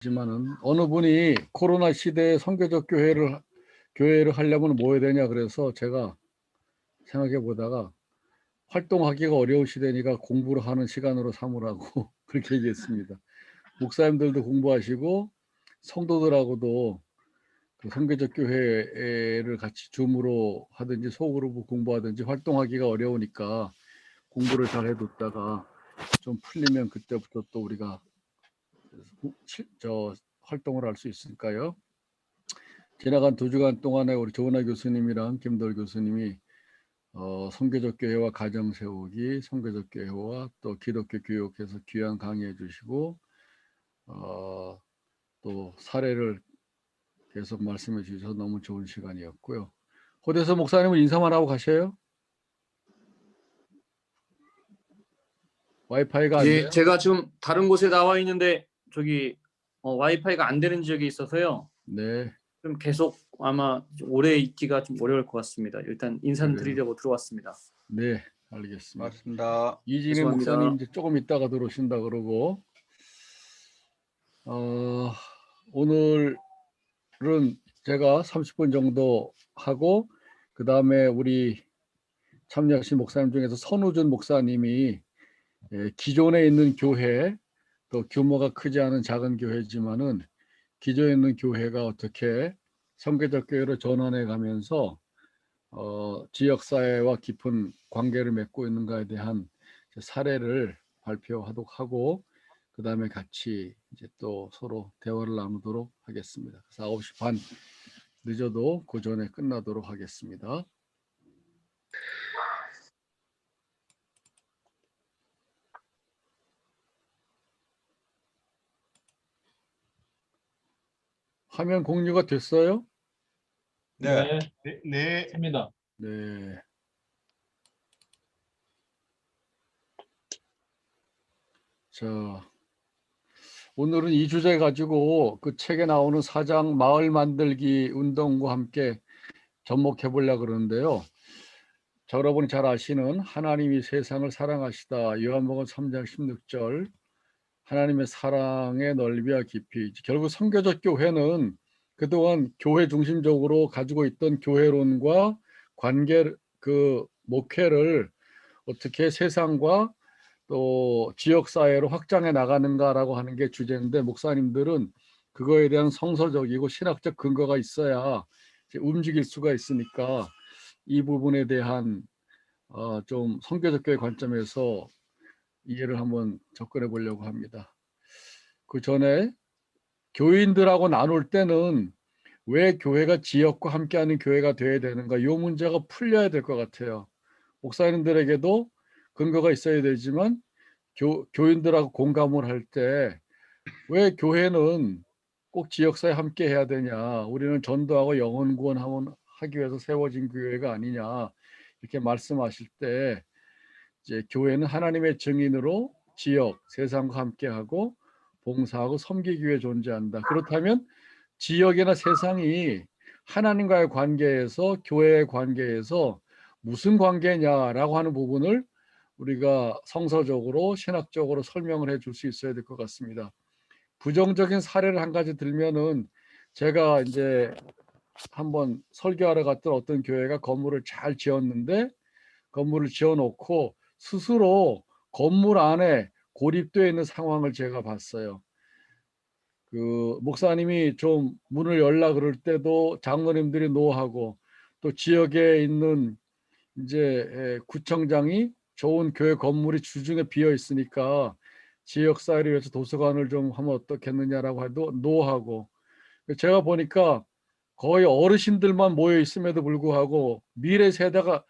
지만은 어느 분이 코로나 시대에 선교적 교회를 하려면 뭐 해야 되냐 그래서 제가 생각해 보다가 활동하기가 어려운 시대니까 공부를 하는 시간으로 삼으라고 그렇게 얘기했습니다. 목사님들도 공부하시고 성도들하고도 그 선교적 교회를 같이 줌으로 하든지 소그룹으로 공부하든지 활동하기가 어려우니까 공부를 잘 해뒀다가 좀 풀리면 그때부터 또 우리가 활동을 할 수 있을까요? 지나간 2주간 동안에 우리 조은하 교수님이랑 김돌 교수님이 선교적 교회와 가정 세우기, 선교적 교회와 또 기독교 교육에서 귀한 강의해 주시고 또 사례를 계속 말씀해 주셔서 너무 좋은 시간이었고요. 호대서 목사님은 인사만 하고 가셔요? 와이파이가 안 돼요? 예, 제가 지금 다른 곳에 나와 있는데 저기 와이파이가 안 되는 지역이 있어서요. 네. 좀 계속 아마 오래 있기가 좀 어려울 것 같습니다. 일단 인사는 드리려고 들어왔습니다. 네, 알겠습니다. 맞습니다. 이진희 죄송합니다. 목사님 이제 조금 있다가 들어오신다 그러고 오늘은 제가 30분 정도 하고 그 다음에 우리 참여하신 목사님 중에서 선우준 목사님이 기존에 있는 교회 또 규모가 크지 않은 작은 교회지만은 기존에 있는 교회가 어떻게 선교적 교회로 전환해 가면서 지역사회와 깊은 관계를 맺고 있는가에 대한 사례를 발표하도록 하고 그 다음에 같이 이제 또 서로 대화를 나누도록 하겠습니다. 그래서 9시 반 늦어도 그 전에 끝나도록 하겠습니다. 화면 공유가 됐어요? 네. 네, 됩니다. 네. 자, 오늘은 이 주제 가지고 그 책에 나오는 사장 마을 만들기 운동과 함께 접목해 보려고 그러는데요. 여러분이 잘 아시는 하나님이 세상을 사랑하시다 요한복음 3장 16절 하나님의 사랑의 넓이와 깊이 결국 선교적 교회는 그동안 교회 중심적으로 가지고 있던 교회론과 관계 그 목회를 어떻게 세상과 또 지역사회로 확장해 나가는가라고 하는 게 주제인데 목사님들은 그거에 대한 성서적이고 신학적 근거가 있어야 이제 움직일 수가 있으니까 이 부분에 대한 좀 선교적 교회 관점에서 이해를 한번 접근해 보려고 합니다. 그 전에 교인들하고 나눌 때는 왜 교회가 지역과 함께하는 교회가 되어야 되는가 이 문제가 풀려야 될 것 같아요. 목사님들에게도 근거가 있어야 되지만 교인들하고 공감을 할 때 왜 교회는 꼭 지역사회 함께 해야 되냐 우리는 전도하고 영혼 구원하기 위해서 세워진 교회가 아니냐 이렇게 말씀하실 때 이제 교회는 하나님의 증인으로 지역 세상과 함께하고 봉사하고 섬기기 위해 존재한다. 그렇다면 지역이나 세상이 하나님과의 관계에서 교회의 관계에서 무슨 관계냐라고 하는 부분을 우리가 성서적으로 신학적으로 설명을 해줄 수 있어야 될 것 같습니다. 부정적인 사례를 한 가지 들면은 제가 이제 한번 설교하러 갔던 어떤 교회가 건물을 잘 지었는데 건물을 지어놓고 스스로 건물 안에 고립되어 있는 상황을 제가 봤어요. 그 목사님이 좀 문을 열라 그럴 때도 장로님들이 노하고 또 지역에 있는 이제 구청장이 좋은 교회 건물이 주중에 비어 있으니까 지역사회를 위해서 도서관을 좀 하면 어떻겠느냐라고 해도 노하고 제가 보니까 거의 어르신들만 모여 있음에도 불구하고 미래 세대가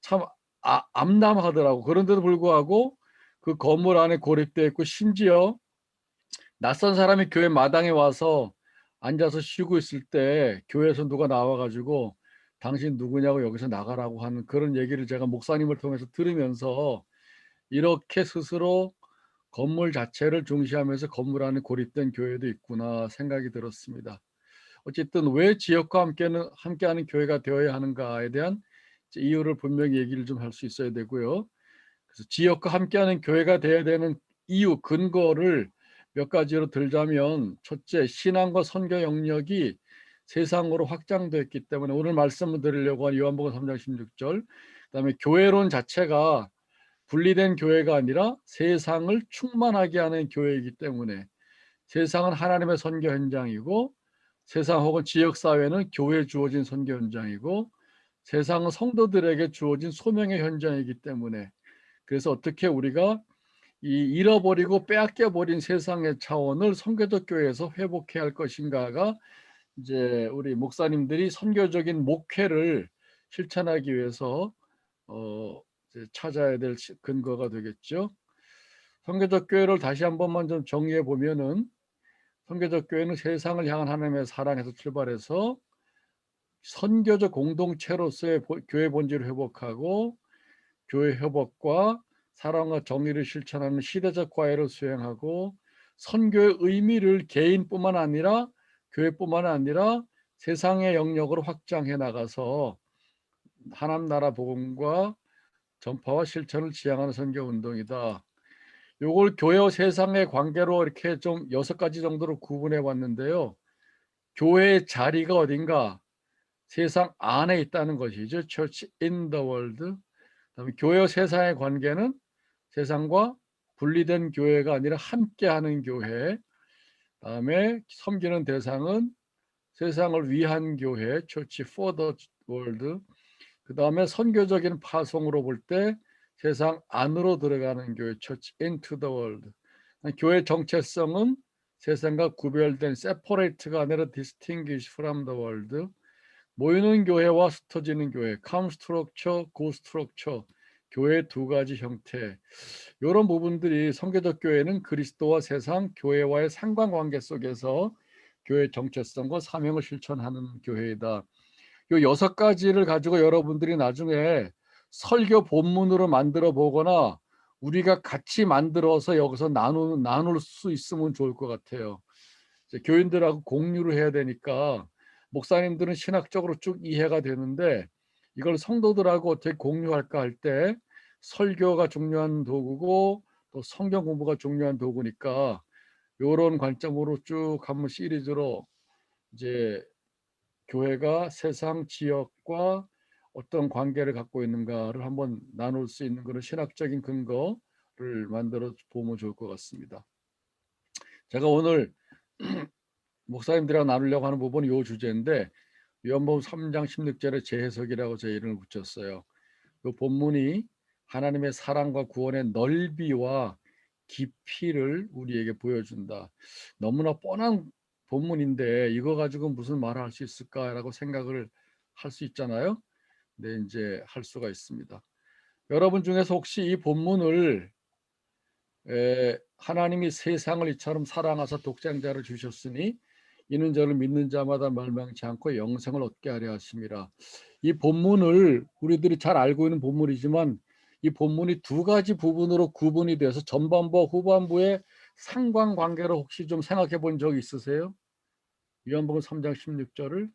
참 암담하더라고. 그런데도 불구하고 그 건물 안에 고립되어 있고 심지어 낯선 사람이 교회 마당에 와서 앉아서 쉬고 있을 때 교회에서 누가 나와가지고 당신 누구냐고 여기서 나가라고 하는 그런 얘기를 제가 목사님을 통해서 들으면서 이렇게 스스로 건물 자체를 중시하면서 건물 안에 고립된 교회도 있구나 생각이 들었습니다. 어쨌든 왜 지역과 함께하는 교회가 되어야 하는가에 대한 이유를 분명히 얘기를 좀 할 수 있어야 되고요. 그래서 지역과 함께하는 교회가 되어야 되는 이유 근거를 몇 가지로 들자면, 첫째, 신앙과 선교 영역이 세상으로 확장됐기 때문에 오늘 말씀을 드리려고 한 요한복음 3장 16절, 그다음에 교회론 자체가 분리된 교회가 아니라 세상을 충만하게 하는 교회이기 때문에 세상은 하나님의 선교 현장이고 세상 혹은 지역 사회는 교회에 주어진 선교 현장이고 세상은 성도들에게 주어진 소명의 현장이기 때문에, 그래서 어떻게 우리가 이 잃어버리고 빼앗겨 버린 세상의 차원을 선교적 교회에서 회복해야 할 것인가가 이제 우리 목사님들이 선교적인 목회를 실천하기 위해서 이제 찾아야 될 근거가 되겠죠. 선교적 교회를 다시 한 번만 좀 정리해 보면은, 선교적 교회는 세상을 향한 하나님의 사랑에서 출발해서 선교적 공동체로서의 교회 본질을 회복하고 교회 협업과 사랑과 정의를 실천하는 시대적 과외를 수행하고 선교의 의미를 개인뿐만 아니라 교회뿐만 아니라 세상의 영역으로 확장해 나가서 하나님 나라 복음과 전파와 실천을 지향하는 선교 운동이다. 요걸 교회와 세상의 관계로 이렇게 좀 6가지 정도로 구분해 봤는데요. 교회의 자리가 어딘가? 세상 안에 있다는 것이죠. Church in the world. 그다음에 교회와 세상의 관계는 세상과 분리된 교회가 아니라 함께하는 교회. 그다음에 섬기는 대상은 세상을 위한 교회, Church for the world. 그다음에 선교적인 파송으로 볼 때 세상 안으로 들어가는 교회, Church into the world. 교회 정체성은 세상과 구별된 separate가 아니라 distinguished from the world. 모이는 교회와 흩어지는 교회, come structure, go structure. 교회 2가지 형태. 이런 부분들이 선교적 교회는 그리스도와 세상 교회와의 상관관계 속에서 교회 정체성과 사명을 실천하는 교회이다. 요 6가지를 가지고 여러분들이 나중에 설교 본문으로 만들어 보거나 우리가 같이 만들어서 여기서 나눌 수 있으면 좋을 것 같아요. 이제 교인들하고 공유를 해야 되니까 목사님들은 신학적으로 쭉 이해가 되는데 이걸 성도들하고 어떻게 공유할까 할 때 설교가 중요한 도구고 또 성경 공부가 중요한 도구니까 이런 관점으로 쭉 한번 시리즈로 이제 교회가 세상 지역과 어떤 관계를 갖고 있는가를 한번 나눌 수 있는 그런 신학적인 근거를 만들어 보면 좋을 것 같습니다. 제가 오늘 목사님들이랑 나누려고 하는 부분은 이 주제인데, 요한복음 3장 16절에 재해석이라고 제 이름을 붙였어요. 이 본문이 하나님의 사랑과 구원의 넓이와 깊이를 우리에게 보여준다. 너무나 뻔한 본문인데 이거 가지고 무슨 말을 할 수 있을까라고 생각을 할 수 있잖아요. 네, 이제 할 수가 있습니다. 여러분 중에서 혹시 이 본문을 하나님이 세상을 이처럼 사랑하사 독생자를 주셨으니 이는 저를 믿는 자마다 멸망치 않고 영생을 얻게 하려 하심이라. 이 본문을 우리들이 잘 알고 있는 본문이지만 이 본문이 2가지 부분으로 구분이 돼서 전반부와 후반부의 상관관계를 혹시 좀 생각해 본 적 있으세요? 요한복음 3장 16절을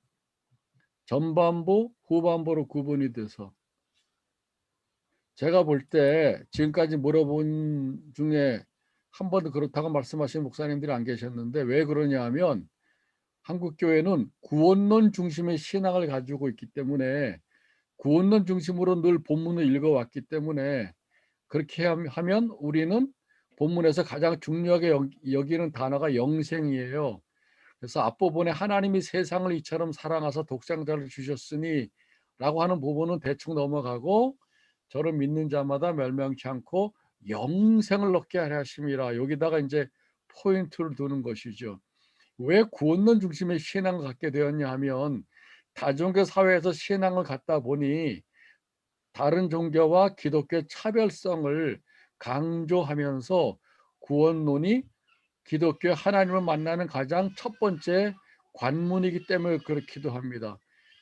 전반부, 후반부로 구분이 돼서. 제가 볼 때 지금까지 물어본 중에 한 번도 그렇다고 말씀하시는 목사님들이 안 계셨는데, 왜 그러냐 하면 한국교회는 구원론 중심의 신앙을 가지고 있기 때문에 구원론 중심으로 늘 본문을 읽어왔기 때문에 그렇게 하면 우리는 본문에서 가장 중요하게 여기는 단어가 영생이에요. 그래서 앞부분에 하나님이 세상을 이처럼 사랑하사 독생자를 주셨으니 라고 하는 부분은 대충 넘어가고 저를 믿는 자마다 멸망치 않고 영생을 얻게 하려 하심이라, 여기다가 이제 포인트를 두는 것이죠. 왜 구원론 중심의 신앙을 갖게 되었냐 하면 다종교 사회에서 신앙을 갖다 보니 다른 종교와 기독교의 차별성을 강조하면서 구원론이 기독교 하나님을 만나는 가장 첫 번째 관문이기 때문에 그렇기도 합니다.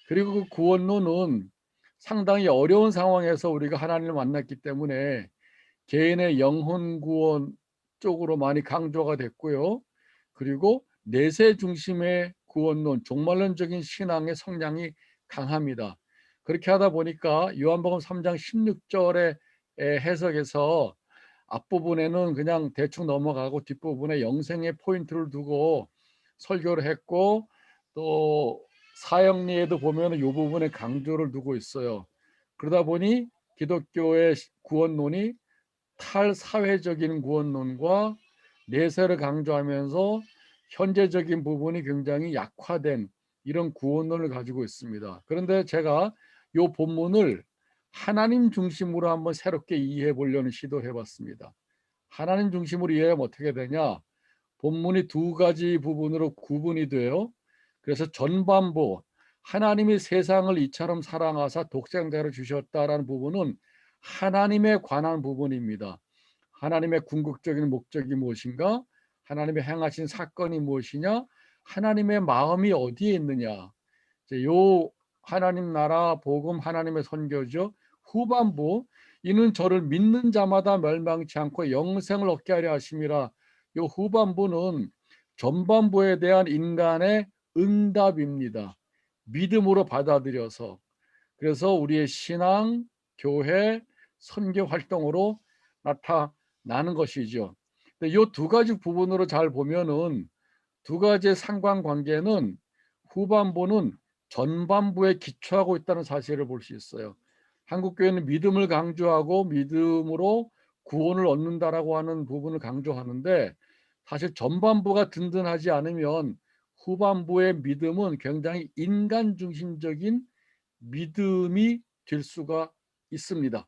그리고 그 구원론은 상당히 어려운 상황에서 우리가 하나님을 만났기 때문에 개인의 영혼 구원 쪽으로 많이 강조가 됐고요. 그리고 내세 중심의 구원론, 종말론적인 신앙의 성향이 강합니다. 그렇게 하다 보니까 요한복음 3장 16절의 해석에서 앞부분에는 그냥 대충 넘어가고 뒷부분에 영생의 포인트를 두고 설교를 했고, 또 사형리에도 보면 이 부분에 강조를 두고 있어요. 그러다 보니 기독교의 구원론이 탈사회적인 구원론과 내세를 강조하면서 현재적인 부분이 굉장히 약화된 이런 구원론을 가지고 있습니다. 그런데 제가 이 본문을 하나님 중심으로 한번 새롭게 이해해 보려는 시도를 해봤습니다. 하나님 중심으로 이해하면 어떻게 되냐? 본문이 두 가지 부분으로 구분이 돼요. 그래서 전반부, 하나님이 세상을 이처럼 사랑하사 독생자를 주셨다라는 부분은 하나님에 관한 부분입니다. 하나님의 궁극적인 목적이 무엇인가? 하나님의 행하신 사건이 무엇이냐? 하나님의 마음이 어디에 있느냐? 요 하나님 나라 복음 하나님의 선교죠. 후반부, 이는 저를 믿는 자마다 멸망치 않고 영생을 얻게 하려 하심이라. 요 후반부는 전반부에 대한 인간의 응답입니다. 믿음으로 받아들여서, 그래서 우리의 신앙, 교회, 선교 활동으로 나타나는 것이죠. 이 두 가지 부분으로 잘 보면은 두 가지의 상관관계는 후반부는 전반부에 기초하고 있다는 사실을 볼 수 있어요. 한국교회는 믿음을 강조하고 믿음으로 구원을 얻는다라고 하는 부분을 강조하는데, 사실 전반부가 든든하지 않으면 후반부의 믿음은 굉장히 인간 중심적인 믿음이 될 수가 있습니다.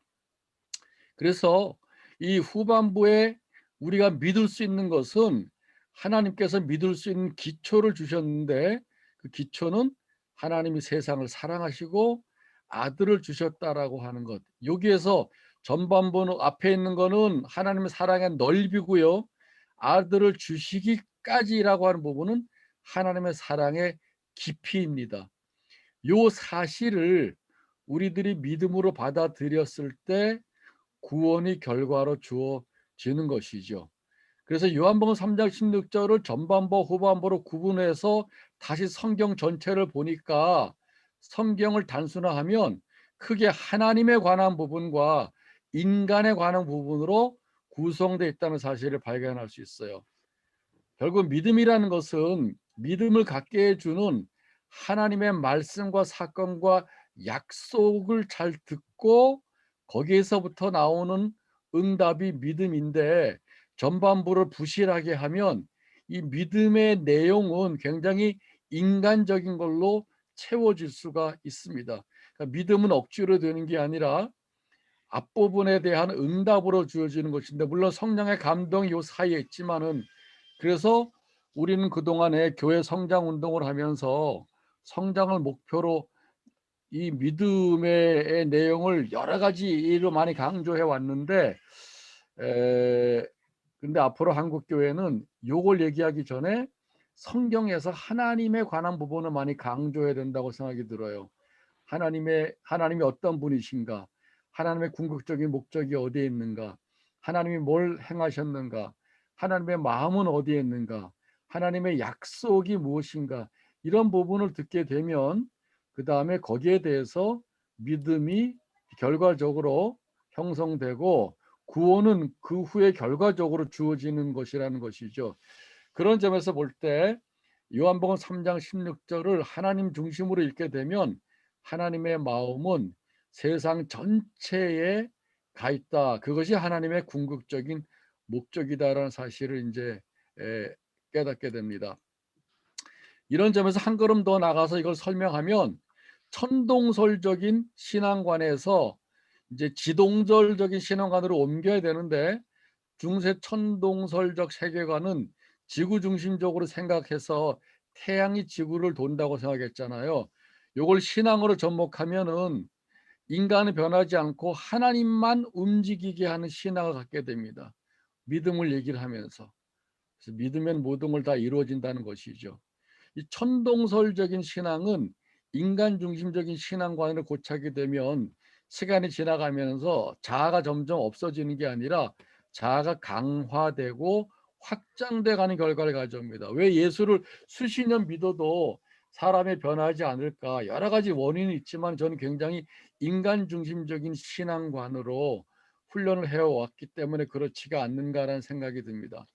그래서 이 후반부에 우리가 믿을 수 있는 것은 하나님께서 믿을 수 있는 기초를 주셨는데, 그 기초는 하나님이 세상을 사랑하시고 아들을 주셨다라고 하는 것. 여기에서 전반부는 앞에 있는 거는 하나님의 사랑의 넓이고요. 아들을 주시기까지라고 하는 부분은 하나님의 사랑의 깊이입니다. 요 사실을 우리들이 믿음으로 받아들였을 때 구원이 결과로 주어지는 것이죠. 그래서 요한복음 3장 16절을 전반부 후반부로 구분해서 다시 성경 전체를 보니까 성경을 단순화하면 크게 하나님에 관한 부분과 인간에 관한 부분으로 구성되어 있다는 사실을 발견할 수 있어요. 결국 믿음이라는 것은 믿음을 갖게 해주는 하나님의 말씀과 사건과 약속을 잘 듣고 거기에서부터 나오는 응답이 믿음인데, 전반부를 부실하게 하면 이 믿음의 내용은 굉장히 인간적인 걸로 채워질 수가 있습니다. 그러니까 믿음은 억지로 되는 게 아니라 앞부분에 대한 응답으로 주어지는 것인데, 물론 성령의 감동이 요 사이에 있지만은, 그래서 우리는 그동안에 교회 성장 운동을 하면서 성장을 목표로 이 믿음의 내용을 여러 가지로 많이 강조해 왔는데, 근데 앞으로 한국 교회는 요걸 얘기하기 전에 성경에서 하나님에 관한 부분을 많이 강조해야 된다고 생각이 들어요. 하나님이 어떤 분이신가? 하나님의 궁극적인 목적이 어디에 있는가? 하나님이 뭘 행하셨는가? 하나님의 마음은 어디에 있는가? 하나님의 약속이 무엇인가? 이런 부분을 듣게 되면 그 다음에 거기에 대해서 믿음이 결과적으로 형성되고 구원은 그 후에 결과적으로 주어지는 것이라는 것이죠. 그런 점에서 볼 때 요한복음 3장 16절을 하나님 중심으로 읽게 되면 하나님의 마음은 세상 전체에 가 있다. 그것이 하나님의 궁극적인 목적이다라는 사실을 이제 깨닫게 됩니다. 이런 점에서 한 걸음 더 나가서 이걸 설명하면 천동설적인 신앙관에서 이제 지동설적인 신앙관으로 옮겨야 되는데, 중세 천동설적 세계관은 지구 중심적으로 생각해서 태양이 지구를 돈다고 생각했잖아요. 이걸 신앙으로 접목하면은 인간은 변하지 않고 하나님만 움직이게 하는 신앙을 갖게 됩니다. 믿음을 얘기를 하면서. 그래서 믿으면 모든 걸 다 이루어진다는 것이죠. 이 천동설적인 신앙은 인간 중심적인 신앙관을 고착하게 되면 시간이 지나가면서 자아가 점점 없어지는 게 아니라 자아가 강화되고 확장돼 가는 결과를 가져옵니다. 왜 예수를 수십 년 믿어도 사람이 변하지 않을까? 여러 가지 원인이 있지만 저는 굉장히 인간 중심적인 신앙관으로 훈련을 해왔기 때문에 그렇지가 않는가라는 생각이 듭니다.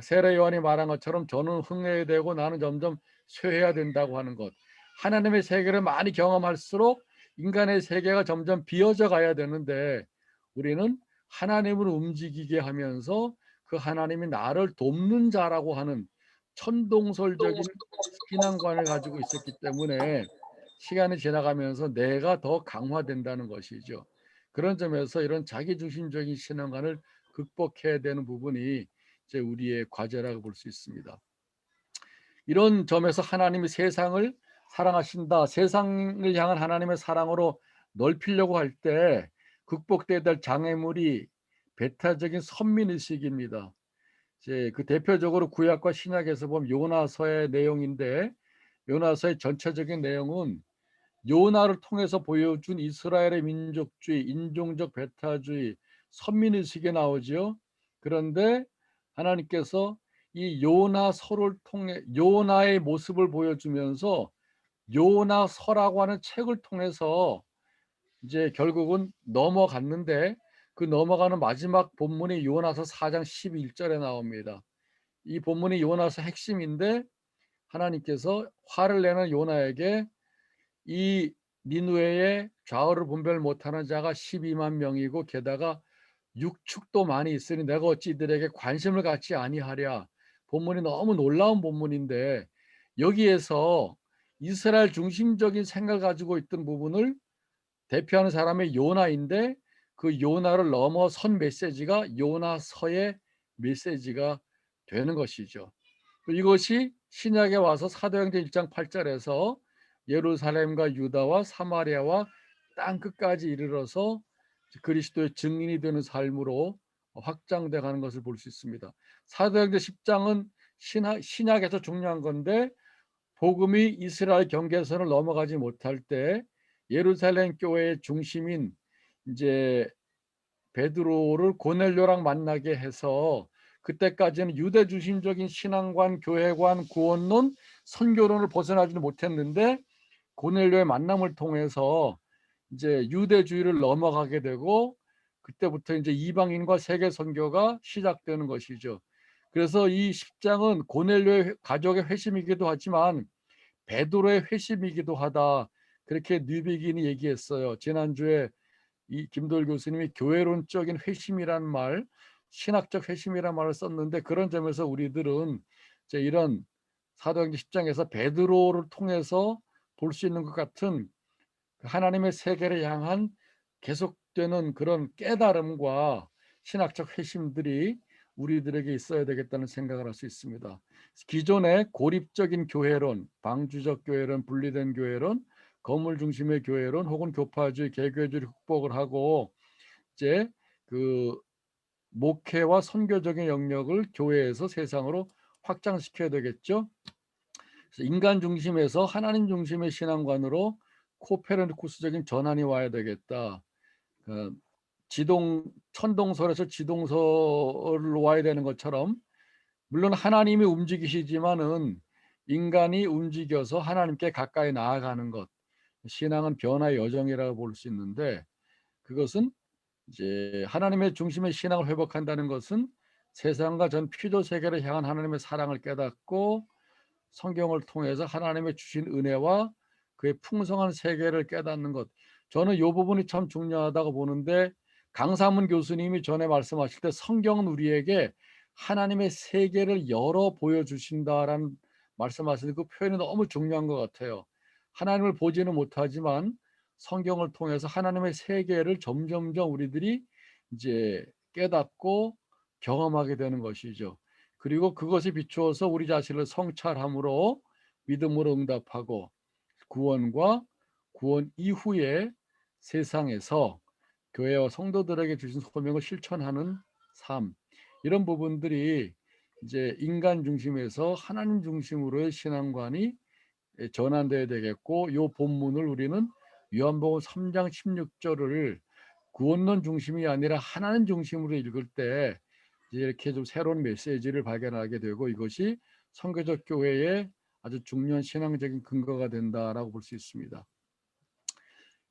세례 요한이 말한 것처럼 저는 흥해야 되고 나는 점점 쇠해야 된다고 하는 것. 하나님의 세계를 많이 경험할수록 인간의 세계가 점점 비어져 가야 되는데 우리는 하나님을 움직이게 하면서 그 하나님이 나를 돕는 자라고 하는 천동설적인 신앙관을 가지고 있었기 때문에 시간이 지나가면서 내가 더 강화된다는 것이죠. 그런 점에서 이런 자기중심적인 신앙관을 극복해야 되는 부분이 이제 우리의 과제라고 볼 수 있습니다. 이런 점에서 하나님이 세상을 사랑하신다. 세상을 향한 하나님의 사랑으로 넓히려고 할 때 극복돼야 될 장애물이 배타적인 선민의식입니다. 이제 그 대표적으로 구약과 신약에서 보면 요나서의 내용인데 요나서의 전체적인 내용은 요나를 통해서 보여준 이스라엘의 민족주의, 인종적 배타주의, 선민의식에 나오죠. 그런데 하나님께서 이 요나서를 통해 요나의 모습을 보여주면서 요나서라고 하는 책을 통해서 이제 결국은 넘어갔는데 그 넘어가는 마지막 본문이 요나서 4장 11절에 나옵니다. 이 본문이 요나서 핵심인데 하나님께서 화를 내는 요나에게 이 니느웨에 좌우를 분별 못하는 자가 12만 명이고 게다가 육축도 많이 있으니 내가 어찌 이들에게 관심을 갖지 아니하랴. 본문이 너무 놀라운 본문인데 여기에서 이스라엘 중심적인 생각을 가지고 있던 부분을 대표하는 사람의 요나인데 그 요나를 넘어선 메시지가 요나서의 메시지가 되는 것이죠. 이것이 신약에 와서 사도행전 1장 8절에서 예루살렘과 유다와 사마리아와 땅 끝까지 이르러서 그리스도의 증인이 되는 삶으로 확장돼 가는 것을 볼 수 있습니다. 사도행전 10장은 신약에서 중요한 건데 복음이 이스라엘 경계선을 넘어가지 못할 때 예루살렘 교회의 중심인 이제 베드로를 고넬료랑 만나게 해서 그때까지는 유대 중심적인 신앙관, 교회관, 구원론, 선교론을 벗어나지는 못했는데 고넬료의 만남을 통해서 이제 유대주의를 넘어가게 되고 그때부터 이제 이방인과 세계 선교가 시작되는 것이죠. 그래서 이 10장은 고넬료의 가족의 회심이기도 하지만 베드로의 회심이기도 하다. 그렇게 뉴비긴이 얘기했어요. 지난주에 이 김도일 교수님이 교회론적인 회심이라는 말, 신학적 회심이라는 말을 썼는데 그런 점에서 우리들은 이제 이런 사도행전 10장에서 베드로를 통해서 볼 수 있는 것 같은 하나님의 세계를 향한 계속되는 그런 깨달음과 신학적 회심들이 우리들에게 있어야 되겠다는 생각을 할 수 있습니다. 기존의 고립적인 교회론, 방주적 교회론, 분리된 교회론, 건물 중심의 교회론 혹은 교파주의, 개교주의를 극복을 하고 이제 그 목회와 선교적인 영역을 교회에서 세상으로 확장시켜야 되겠죠. 그래서 인간 중심에서 하나님 중심의 신앙관으로 코페르니쿠스적인 전환이 와야 되겠다. 천동설에서 지동설로 와야 되는 것처럼 물론 하나님이 움직이시지만은 인간이 움직여서 하나님께 가까이 나아가는 것. 신앙은 변화의 여정이라고 볼 수 있는데 그것은 이제 하나님의 중심의 신앙을 회복한다는 것은 세상과 전 피조 세계를 향한 하나님의 사랑을 깨닫고 성경을 통해서 하나님의 주신 은혜와 그의 풍성한 세계를 깨닫는 것. 저는 이 부분이 참 중요하다고 보는데 강사문 교수님이 전에 말씀하실 때 성경은 우리에게 하나님의 세계를 열어 보여주신다라는 말씀하실 때 그 표현이 너무 중요한 것 같아요. 하나님을 보지는 못하지만 성경을 통해서 하나님의 세계를 점점점 우리들이 이제 깨닫고 경험하게 되는 것이죠. 그리고 그것에 비추어서 우리 자신을 성찰함으로 믿음으로 응답하고 구원과 구원 이후의 세상에서 교회와 성도들에게 주신 소명을 실천하는 삶, 이런 부분들이 이제 인간 중심에서 하나님 중심으로의 신앙관이 전환돼야 되겠고 이 본문을 우리는 요한복음 3장 16절을 구원론 중심이 아니라 하나님 중심으로 읽을 때 이렇게 좀 새로운 메시지를 발견하게 되고 이것이 선교적 교회의 아주 중요한 신앙적인 근거가 된다라고 볼 수 있습니다.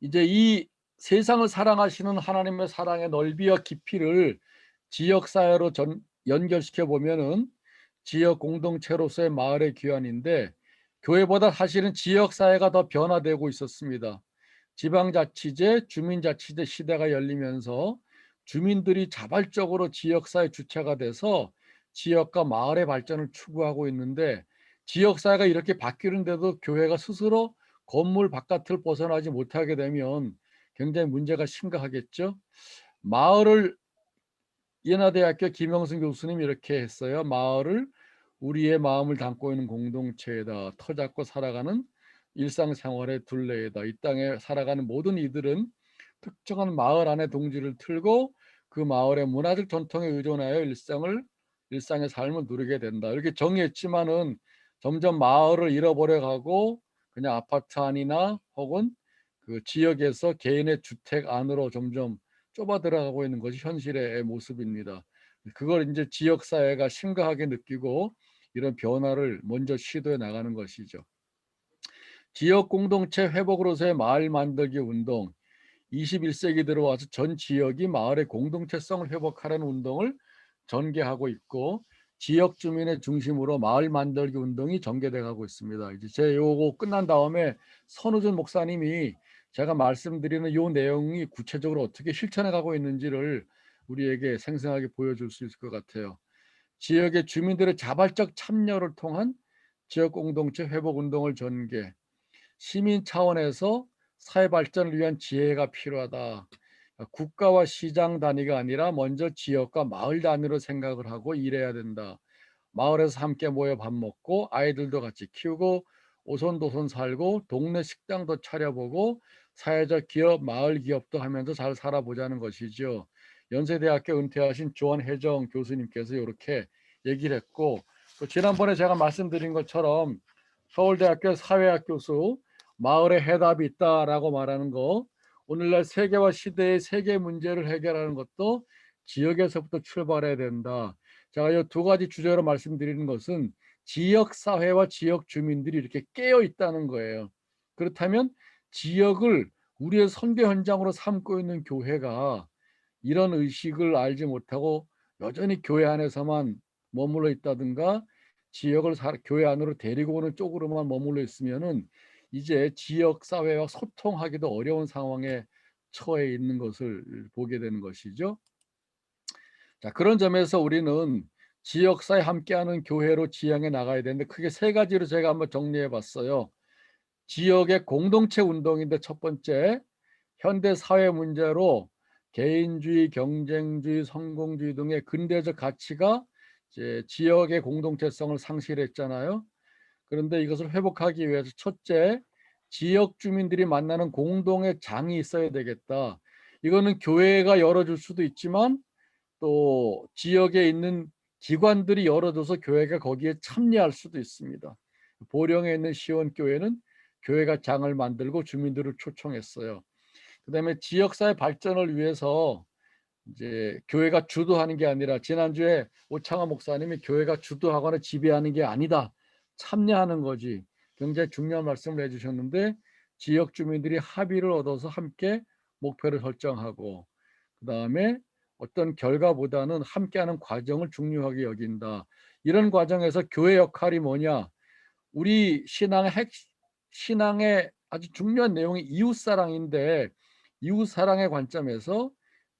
이제 이 세상을 사랑하시는 하나님의 사랑의 넓이와 깊이를 지역 사회로 연결시켜 보면은 지역 공동체로서의 마을의 귀환인데, 교회보다 사실은 지역 사회가 더 변화되고 있었습니다. 지방자치제, 주민자치제 시대가 열리면서 주민들이 자발적으로 지역사회 주체가 돼서 지역과 마을의 발전을 추구하고 있는데, 지역사회가 이렇게 바뀌는데도 교회가 스스로 건물 바깥을 벗어나지 못하게 되면 굉장히 문제가 심각하겠죠. 마을을 인하대학교 김영승 교수님이 이렇게 했어요. 마을을 우리의 마음을 담고 있는 공동체에다 터잡고 살아가는 일상생활의 둘레에다. 이 땅에 살아가는 모든 이들은 특정한 마을 안에 동지를 틀고 그 마을의 문화적 전통에 의존하여 일상의 삶을 누리게 된다. 이렇게 정의했지만은 점점 마을을 잃어버려 가고 그냥 아파트 안이나 혹은 그 지역에서 개인의 주택 안으로 점점 좁아 들어가고 있는 것이 현실의 모습입니다. 그걸 이제 지역 사회가 심각하게 느끼고 이런 변화를 먼저 시도해 나가는 것이죠. 지역 공동체 회복으로서의 마을 만들기 운동, 21세기 들어와서 전 지역이 마을의 공동체성을 회복하려는 운동을 전개하고 있고, 지역 주민의 중심으로 마을 만들기 운동이 전개돼 가고 있습니다. 이제 제 요거 끝난 다음에 선우준 목사님이 제가 말씀드리는 요 내용이 구체적으로 어떻게 실천해 가고 있는지를 우리에게 생생하게 보여줄 수 있을 것 같아요. 지역의 주민들의 자발적 참여를 통한 지역 공동체 회복 운동을 전개, 시민 차원에서 사회 발전을 위한 지혜가 필요하다. 국가와 시장 단위가 아니라 먼저 지역과 마을 단위로 생각을 하고 일해야 된다. 마을에서 함께 모여 밥 먹고 아이들도 같이 키우고 오손도손 살고 동네 식당도 차려보고 사회적 기업, 마을 기업도 하면서 잘 살아보자는 것이죠. 연세대학교 은퇴하신 조원혜정 교수님께서 이렇게 얘기를 했고, 또 지난번에 제가 말씀드린 것처럼 서울대학교 사회학 교수 마을에 해답이 있다라고 말하는 거, 오늘날 세계와 시대의 세계 문제를 해결하는 것도 지역에서부터 출발해야 된다. 제가 이 두 가지 주제로 말씀드리는 것은 지역 사회와 지역 주민들이 이렇게 깨어 있다는 거예요. 그렇다면 지역을 우리의 선교 현장으로 삼고 있는 교회가 이런 의식을 알지 못하고 여전히 교회 안에서만 머물러 있다든가 지역을 교회 안으로 데리고 오는 쪽으로만 머물러 있으면은 이제 지역 사회와 소통하기도 어려운 상황에 처해 있는 것을 보게 되는 것이죠. 자, 그런 점에서 우리는 지역사회 함께하는 교회로 지향해 나가야 되는데, 크게 세 가지로 제가 한번 정리해 봤어요. 지역의 공동체 운동인데, 첫 번째, 현대 사회 문제로 개인주의, 경쟁주의, 성공주의 등의 근대적 가치가 이제 지역의 공동체성을 상실했잖아요. 그런데 이것을 회복하기 위해서 첫째, 지역 주민들이 만나는 공동의 장이 있어야 되겠다. 이거는 교회가 열어줄 수도 있지만 또 지역에 있는 기관들이 열어줘서 교회가 거기에 참여할 수도 있습니다. 보령에 있는 시원교회는 교회가 장을 만들고 주민들을 초청했어요. 그다음에 지역사회 발전을 위해서 이제 교회가 주도하는 게 아니라, 지난주에 오창하 목사님이 교회가 주도하거나 지배하는 게 아니다, 참여하는 거지, 굉장히 중요한 말씀을 해주셨는데, 지역 주민들이 합의를 얻어서 함께 목표를 설정하고 그다음에 어떤 결과보다는 함께하는 과정을 중요하게 여긴다. 이런 과정에서 교회 역할이 뭐냐? 우리 신앙의 아주 중요한 내용이 이웃사랑인데, 이웃사랑의 관점에서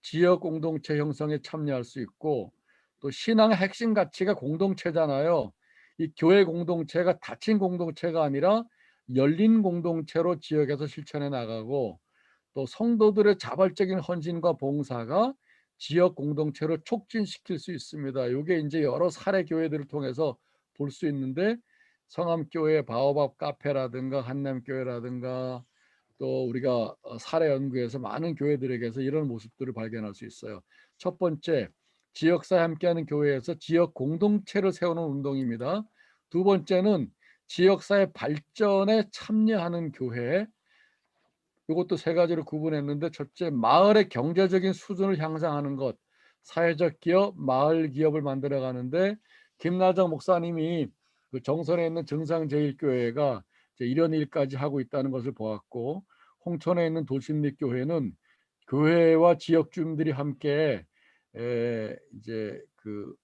지역 공동체 형성에 참여할 수 있고, 또 신앙의 핵심 가치가 공동체잖아요. 이 교회 공동체가 닫힌 공동체가 아니라 열린 공동체로 지역에서 실천해 나가고, 또 성도들의 자발적인 헌신과 봉사가 지역 공동체를 촉진시킬 수 있습니다. 이게 이제 여러 사례 교회들을 통해서 볼 수 있는데, 성암교회 바오밥 카페라든가 한남교회라든가 또 우리가 사례 연구에서 많은 교회들에게서 이런 모습들을 발견할 수 있어요. 첫 번째, 지역사회 함께하는 교회에서 지역 공동체를 세우는 운동입니다. 두 번째는 지역사회 발전에 참여하는 교회. 이것도 세 가지로 구분했는데, 첫째, 마을의 경제적인 수준을 향상하는 것, 사회적 기업, 마을 기업을 만들어 가는데, 김나정 목사님이 그 정선에 있는 정상제일교회가 이런 일까지 하고 있다는 것을 보았고, 홍천에 있는 도심립교회는 교회와 지역 주민들이 함께 이제 그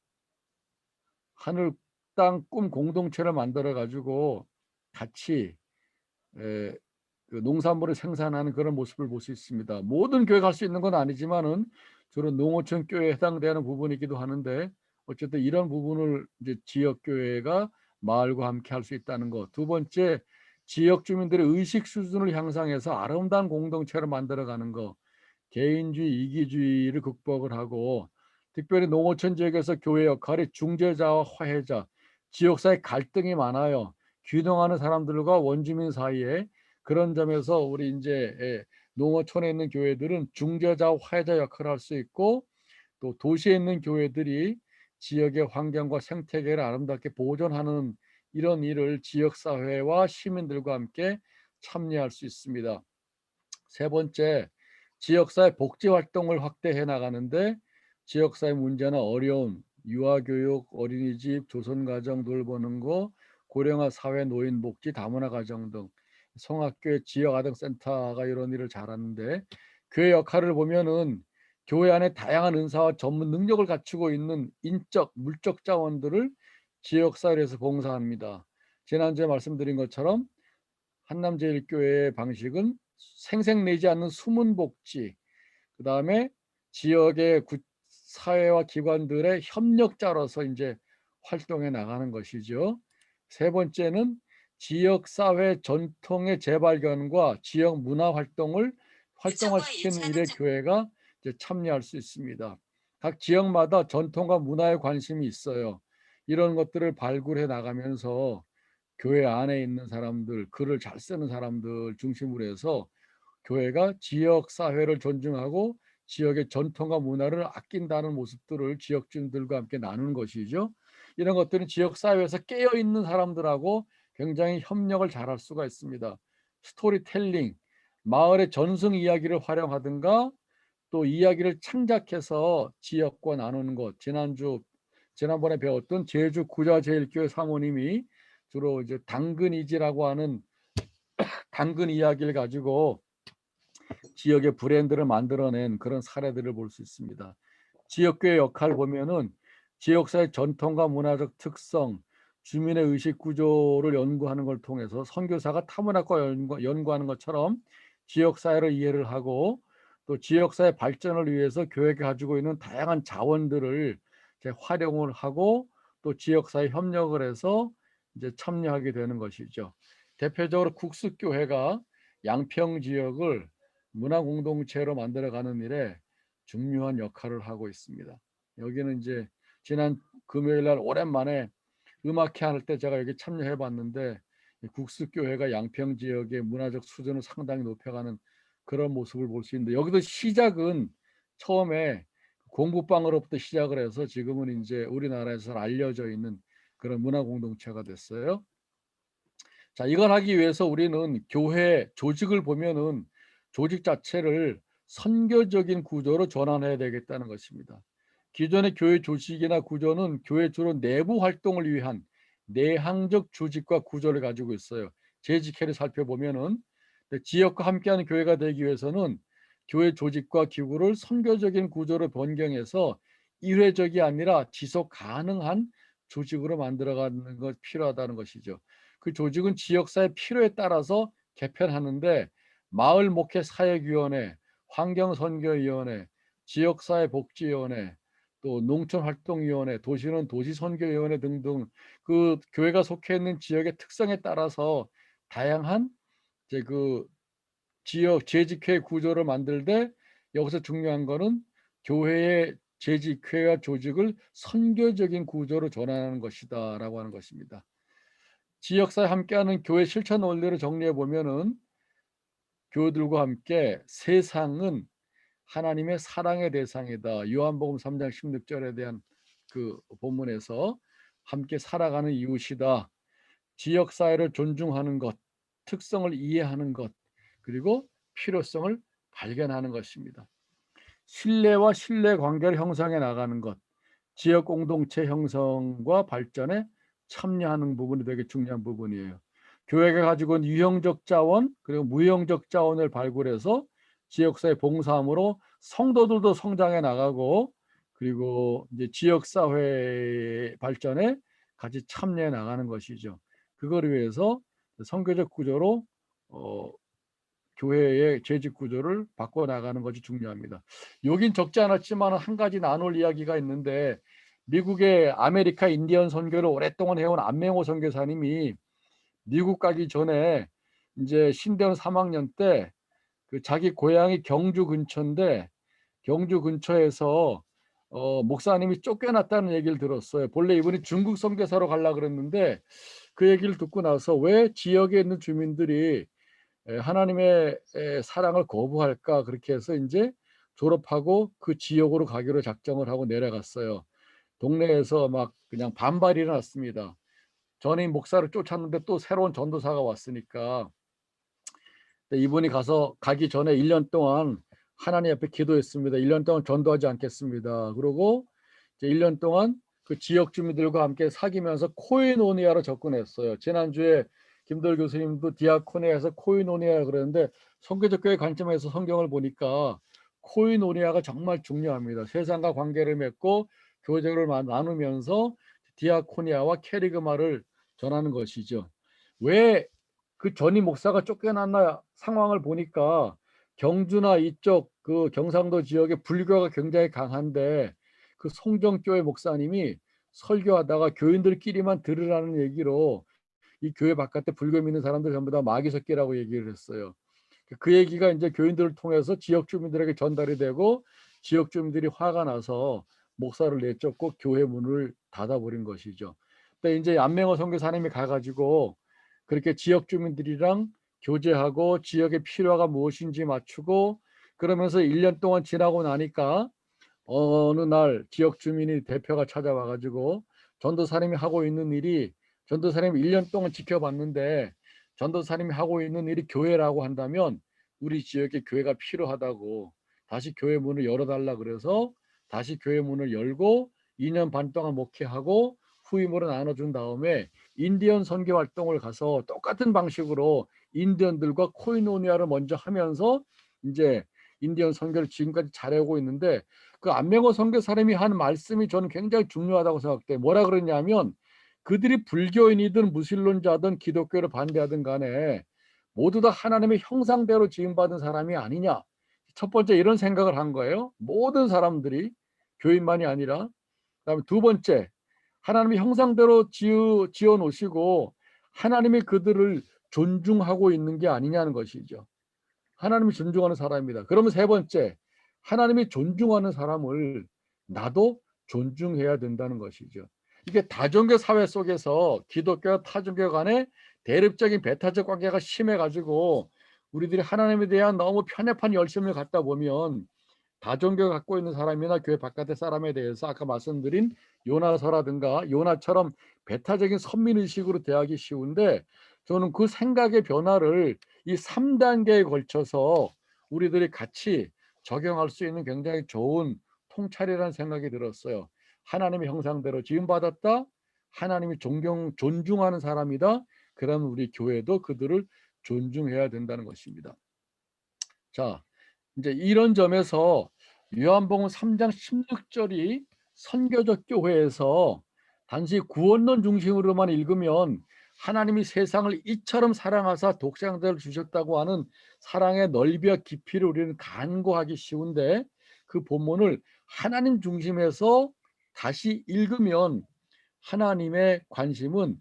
하늘 땅 꿈 공동체를 만들어 가지고 같이 그 농산물을 생산하는 그런 모습을 볼 수 있습니다. 모든 교회가 할 수 있는 건 아니지만은 주로 농어촌 교회에 해당되는 부분이기도 하는데 어쨌든 이런 부분을 이제 지역 교회가 마을과 함께 할 수 있다는 것. 두 번째, 지역 주민들의 의식 수준을 향상해서 아름다운 공동체를 만들어가는 것. 개인주의, 이기주의를 극복을 하고 특별히 농어촌 지역에서 교회 역할이 중재자와 화해자, 지역사회 갈등이 많아요. 균형하는 사람들과 원주민 사이에 그런 점에서 우리 이제 농어촌에 있는 교회들은 중재자, 화해자 역할을 할 수 있고 또 도시에 있는 교회들이 지역의 환경과 생태계를 아름답게 보존하는 이런 일을 지역사회와 시민들과 함께 참여할 수 있습니다. 세 번째, 지역사회 복지활동을 확대해 나가는데 지역사회 문제나 어려움, 유아교육, 어린이집, 조선가정 돌보는 거, 고령화 사회 노인복지, 다문화가정 등 성악교회 지역아동센터가 이런 일을 잘하는데 교회 역할을 보면은 교회 안에 다양한 은사와 전문 능력을 갖추고 있는 인적, 물적 자원들을 지역사회에서 봉사합니다. 지난주에 말씀드린 것처럼 한남제일교회의 방식은 생색내지 않는 숨은 복지, 그 다음에 지역의 사회와 기관들의 협력자로서 이제 활동해 나가는 것이죠. 세 번째는 지역사회 전통의 재발견과 지역 문화 활동을 활성화시키는 일에 교회가 이제 참여할 수 있습니다. 각 지역마다 전통과 문화에 관심이 있어요. 이런 것들을 발굴해 나가면서 교회 안에 있는 사람들, 글을 잘 쓰는 사람들 중심으로 해서 교회가 지역 사회를 존중하고 지역의 전통과 문화를 아낀다는 모습들을 지역 주민들과 함께 나누는 것이죠. 이런 것들은 지역 사회에서 깨어 있는 사람들하고 굉장히 협력을 잘할 수가 있습니다. 스토리텔링, 마을의 전승 이야기를 활용하든가 또 이야기를 창작해서 지역과 나누는 것. 지난번에 배웠던 제주 구자제일교회 사모님이 주로 이제 당근이지라고 하는 당근 이야기를 가지고 지역의 브랜드를 만들어낸 그런 사례들을 볼 수 있습니다. 지역교회 역할 보면은 지역사회 전통과 문화적 특성, 주민의 의식 구조를 연구하는 걸 통해서 선교사가 타문학과 연구하는 것처럼 지역사회를 이해를 하고 또 지역사회 발전을 위해서 교회가 가지고 있는 다양한 자원들을 이제 활용을 하고 또 지역사회 협력을 해서 이제 참여하게 되는 것이죠. 대표적으로 국수교회가 양평 지역을 문화 공동체로 만들어가는 일에 중요한 역할을 하고 있습니다. 여기는 이제 지난 금요일 날 오랜만에 음악회 할 때 제가 여기 참여해 봤는데 국수교회가 양평 지역의 문화적 수준을 상당히 높여가는 그런 모습을 볼 수 있는데 여기도 시작은 처음에 공부방으로부터 시작을 해서 지금은 이제 우리나라에서 알려져 있는 그런 문화 공동체가 됐어요. 자, 이걸 하기 위해서 우리는 교회 조직을 보면은 조직 자체를 선교적인 구조로 전환해야 되겠다는 것입니다. 기존의 교회 조직이나 구조는 교회 주로 내부 활동을 위한 내향적 조직과 구조를 가지고 있어요. 재직회를 살펴보면은 지역과 함께하는 교회가 되기 위해서는 교회 조직과 기구를 선교적인 구조로 변경해서 일회적이 아니라 지속 가능한 조직으로 만들어가는 것 필요하다는 것이죠. 그 조직은 지역사회 필요에 따라서 개편하는데 마을 목회 사역위원회, 환경선교위원회, 지역사회 복지위원회, 또 농촌활동위원회, 도시는 도시선교위원회 등등 그 교회가 속해 있는 지역의 특성에 따라서 다양한 이제 그 지역 재직회 구조를 만들 때 여기서 중요한 거는 교회의 재직회와 조직을 선교적인 구조로 전환하는 것이다라고 하는 것입니다. 지역사회 함께하는 교회 실천 원리를 정리해 보면은 교우들과 함께 세상은 하나님의 사랑의 대상이다. 요한복음 3장 16절에 대한 그 본문에서 함께 살아가는 이웃이다. 지역사회를 존중하는 것, 특성을 이해하는 것, 그리고 필요성을 발견하는 것입니다. 신뢰와 신뢰관계를 형성해 나가는 것, 지역 공동체 형성과 발전에 참여하는 부분이 되게 중요한 부분이에요. 교회가 가지고 있는 유형적 자원 그리고 무형적 자원을 발굴해서 지역사회 봉사함으로 성도들도 성장해 나가고 그리고 이제 지역사회 발전에 같이 참여해 나가는 것이죠. 그걸 위해서 선교적 구조로 교회의 재직 구조를 바꿔 나가는 것이 중요합니다. 여긴 적지 않았지만 한 가지 나눌 이야기가 있는데 미국의 아메리카 인디언 선교를 오랫동안 해온 안맹호 선교사님이 미국 가기 전에 이제 신대원 3학년 때 그 자기 고향이 경주 근처인데 경주 근처에서 목사님이 쫓겨났다는 얘기를 들었어요. 본래 이분이 중국 선교사로 가려고 그랬는데 그 얘기를 듣고 나서 왜 지역에 있는 주민들이 하나님의 사랑을 거부할까 그렇게 해서 이제 졸업하고 그 지역으로 가기로 작정을 하고 내려갔어요. 동네에서 막 그냥 반발이 일어났습니다. 전임 목사를 쫓았는데 또 새로운 전도사가 왔으니까 이분이 가기 전에 1년 동안 하나님 앞에 기도했습니다. 1년 동안 전도하지 않겠습니다. 그리고 이제 1년 동안 그 지역 주민들과 함께 사귀면서 코이노니아로 접근했어요. 지난주에 김도일 교수님도 디아코니아에서 코이노니아 그랬는데 선교적 교회 관점에서 성경을 보니까 코이노니아가 정말 중요합니다. 세상과 관계를 맺고 교제를 나누면서 디아코니아와 캐리그마를 전하는 것이죠. 왜 그 전임 목사가 쫓겨났나 상황을 보니까 경주나 이쪽 그 경상도 지역에 불교가 굉장히 강한데 그 송정교회 목사님이 설교하다가 교인들끼리만 들으라는 얘기로 이 교회 바깥에 불교 믿는 사람들 전부 다 마귀 새끼라고 얘기를 했어요. 그 얘기가 이제 교인들을 통해서 지역 주민들에게 전달이 되고 지역 주민들이 화가 나서 목사를 내쫓고 교회 문을 닫아버린 것이죠. 근데 이제 안맹호 선교사님이 가가지고 그렇게 지역 주민들이랑 교제하고 지역의 필요가 무엇인지 맞추고 그러면서 1년 동안 지나고 나니까 어느 날 지역 주민이 대표가 찾아와가지고 전도사님이 하고 있는 일이 전도사님이 1년 동안 지켜봤는데 전도사님이 하고 있는 일이 교회라고 한다면 우리 지역에 교회가 필요하다고 다시 교회 문을 열어달라 그래서 다시 교회 문을 열고 2년 반 동안 목회하고 후임으로 나눠준 다음에 인디언 선교 활동을 가서 똑같은 방식으로 인디언들과 코이노니아를 먼저 하면서 이제 인디언 선교를 지금까지 잘하고 있는데 그 안맹호 선교사님이 한 말씀이 저는 굉장히 중요하다고 생각돼요. 뭐라 그러냐면 그들이 불교인이든 무신론자든 기독교를 반대하든 간에 모두 다 하나님의 형상대로 지음받은 사람이 아니냐. 첫 번째 이런 생각을 한 거예요. 모든 사람들이 교인만이 아니라. 그다음에 두 번째 하나님의 형상대로 지어 놓으시고 하나님이 그들을 존중하고 있는 게 아니냐는 것이죠. 하나님이 존중하는 사람입니다. 그러면 세 번째 하나님이 존중하는 사람을 나도 존중해야 된다는 것이죠. 이게 다종교 사회 속에서 기독교와 타종교 간의 대립적인 배타적 관계가 심해가지고 우리들이 하나님에 대한 너무 편협한 열심을 갖다 보면 다종교가 갖고 있는 사람이나 교회 바깥의 사람에 대해서 아까 말씀드린 요나서라든가 요나처럼 배타적인 선민의식으로 대하기 쉬운데 저는 그 생각의 변화를 이 3단계에 걸쳐서 우리들이 같이 적용할 수 있는 굉장히 좋은 통찰이라는 생각이 들었어요. 하나님의 형상대로 지음받았다. 하나님이 존중하는 사람이다. 그러면 우리 교회도 그들을 존중해야 된다는 것입니다. 자, 이제 이런 점에서 요한복음 3장 16절이 선교적 교회에서 단지 구원론 중심으로만 읽으면 하나님이 세상을 이처럼 사랑하사 독생자를 주셨다고 하는 사랑의 넓이와 깊이를 우리는 간과하기 쉬운데 그 본문을 하나님 중심에서 다시 읽으면 하나님의 관심은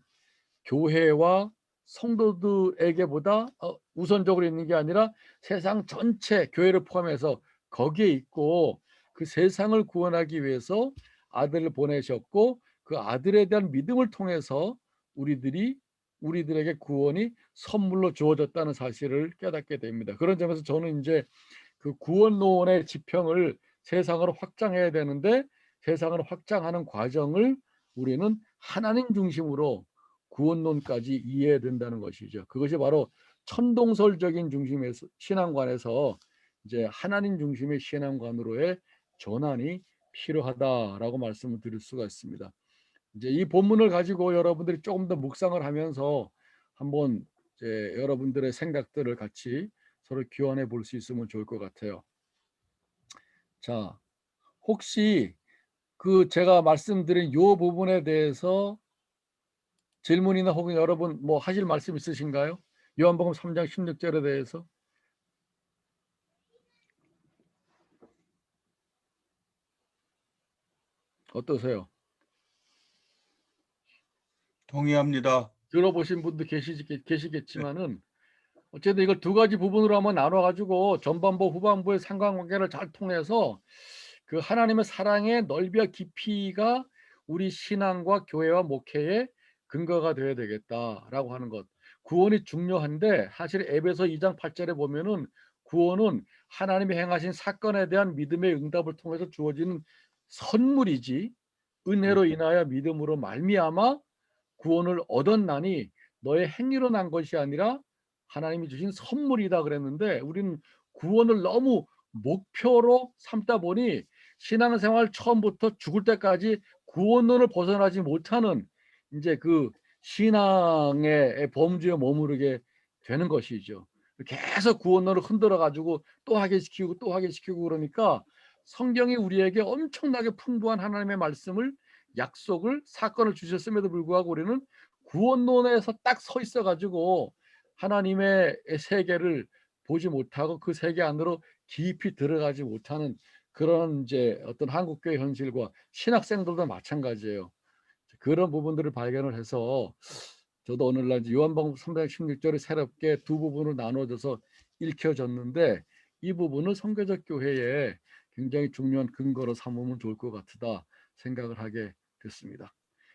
교회와 성도들에게보다 우선적으로 있는 게 아니라 세상 전체 교회를 포함해서 거기에 있고 그 세상을 구원하기 위해서 아들을 보내셨고 그 아들에 대한 믿음을 통해서 우리들에게 구원이 선물로 주어졌다는 사실을 깨닫게 됩니다. 그런 점에서 저는 이제 그 구원론의 지평을 세상으로 확장해야 되는데 세상을 확장하는 과정을 우리는 하나님 중심으로 구원론까지 이해해야 된다는 것이죠. 그것이 바로 천동설적인 중심에서 신앙관에서 이제 하나님 중심의 신앙관으로의 전환이 필요하다라고 말씀을 드릴 수가 있습니다. 이제 이 본문을 가지고 여러분들이 조금 더 묵상을 하면서 한번 이제 여러분들의 생각들을 같이 서로 교환해 볼 수 있으면 좋을 것 같아요. 자, 혹시 그 제가 말씀드린 요 부분에 대해서 질문이나 혹은 여러분 뭐 하실 말씀 있으신가요? 요한복음 3장 16절에 대해서. 어떠세요? 동의합니다. 들어보신 분도 계시겠지만은 어쨌든 이걸 두 가지 부분으로 한번 나눠 가지고 전반부 후반부의 상관관계를 잘 통해서 그 하나님의 사랑의 넓이와 깊이가 우리 신앙과 교회와 목회의 근거가 되어야 되겠다라고 하는 것. 구원이 중요한데 사실 에베소 2장 8절에 보면은 구원은 하나님이 행하신 사건에 대한 믿음의 응답을 통해서 주어지는 선물이지 은혜로 인하여 믿음으로 말미암아 구원을 얻었나니 너의 행위로 난 것이 아니라 하나님이 주신 선물이다 그랬는데 우리는 구원을 너무 목표로 삼다 보니 신앙생활 처음부터 죽을 때까지 구원론을 벗어나지 못하는 이제 그 신앙의 범주에 머무르게 되는 것이죠. 계속 구원론을 흔들어 가지고 또 하게 시키고 또 하게 시키고 그러니까 성경이 우리에게 엄청나게 풍부한 하나님의 말씀을 약속을 사건을 주셨음에도 불구하고 우리는 구원론에서 딱 서 있어 가지고 하나님의 세계를 보지 못하고 그 세계 안으로 깊이 들어가지 못하는 그런 이제 어떤 한국교회 현실과 신학생들도 마찬가지예요. 그런 부분들을 발견을 해서 저도 오늘날 요한복음 3장 16절이 새롭게 두 부분으로 나눠져서 읽혀졌는데 이 부분을 선교적 교회에 굉장히 중요한 근거로 삼으면 좋을 것 같다 생각을 하게 됐습니다.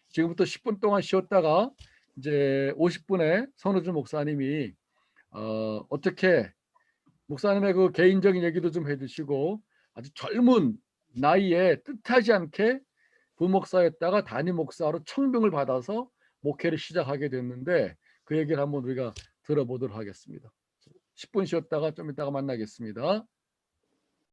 지금부터 10분 동안 쉬었다가 이제 50분에 선우주 목사님이 어떻게 목사님의 그 개인적인 얘기도 좀 해주시고 아주 젊은 나이에 뜻하지 않게 부목사였다가 담임 목사로 청빙을 받아서 목회를 시작하게 됐는데 그 얘기를 한번 우리가 들어보도록 하겠습니다. 10분 쉬었다가 좀 이따가 만나겠습니다.